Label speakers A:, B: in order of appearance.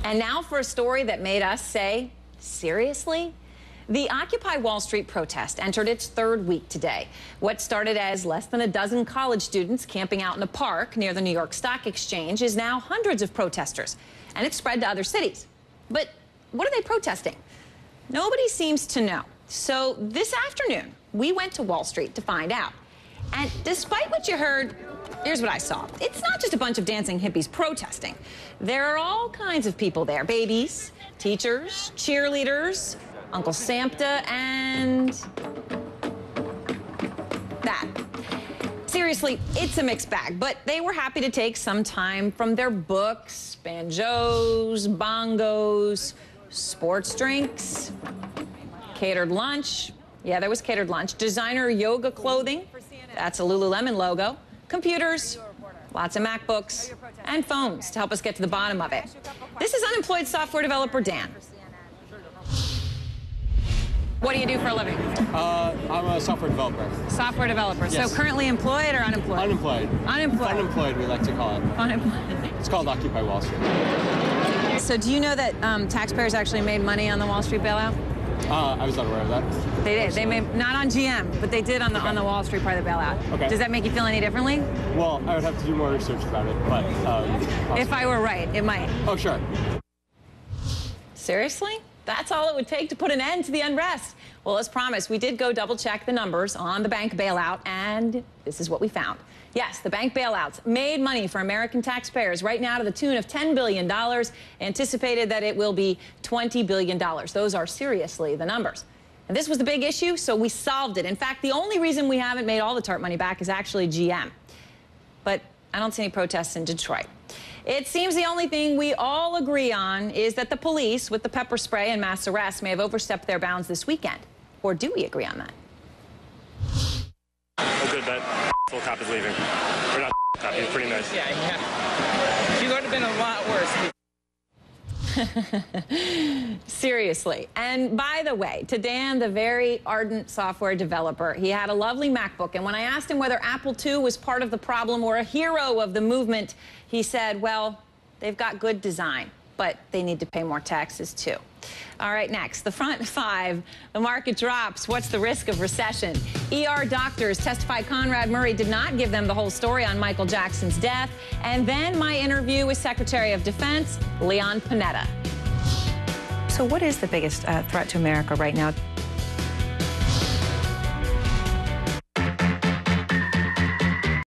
A: And now for a story that made us say, seriously? The Occupy Wall Street protest entered its third week today. What started as less than a dozen college students camping out in a park near the New York Stock Exchange is now hundreds of protesters, and it's spread to other cities. But what are they protesting? Nobody seems to know. So this afternoon, we went to Wall Street to find out. And despite what you heard, here's what I saw. It's not just a bunch of dancing hippies protesting. There are all kinds of people there. Babies, teachers, cheerleaders, Uncle Santa, and that. Seriously, it's a mixed bag, but they were happy to take some time from their books, banjos, bongos, sports drinks, catered lunch. Yeah, there was catered lunch. Designer yoga clothing. That's a Lululemon logo. Computers, lots of MacBooks, and phones to help us get to the bottom of it. This is unemployed software developer Dan. What do you do for a living?
B: I'm a software developer.
A: Software developer.
B: Yes.
A: So currently employed or unemployed?
B: Unemployed.
A: Unemployed.
B: Unemployed, we like to call it.
A: Unemployed.
B: It's called Occupy Wall Street.
A: So do you know that taxpayers actually made money on the Wall Street bailout?
B: I was not aware of that.
A: They did. They made, not on GM, but they did on the Wall Street part of the bailout.
B: Okay.
A: Does that make you feel any differently?
B: Well, I would have to do more research about it, but
A: if I were right, it might.
B: Oh, sure.
A: Seriously? That's all it would take to put an end to the unrest. Well, as promised, we did go double-check the numbers on the bank bailout, and this is what we found. Yes, the bank bailouts made money for American taxpayers right now to the tune of $10 billion, anticipated that it will be $20 billion. Those are seriously the numbers. And this was the big issue, so we solved it. In fact, the only reason we haven't made all the TARP money back is actually GM. But I don't see any protests in Detroit. It seems the only thing we all agree on is that the police, with the pepper spray and mass arrests, may have overstepped their bounds this weekend. Or do we agree on that?
C: Oh, good, that full cop is leaving. Or not cop, he's pretty nice.
D: Yeah. She would have been a lot worse.
A: Seriously. And by the way, to Dan, the very ardent software developer, he had a lovely MacBook. And when I asked him whether Apple II was part of the problem or a hero of the movement, he said, well, they've got good design, but they need to pay more taxes too. All right, next, the front five. The market drops. What's the risk of recession? ER doctors testify Conrad Murray did not give them the whole story on Michael Jackson's death. And then my interview with Secretary of Defense Leon Panetta. So what is the biggest threat to America right now?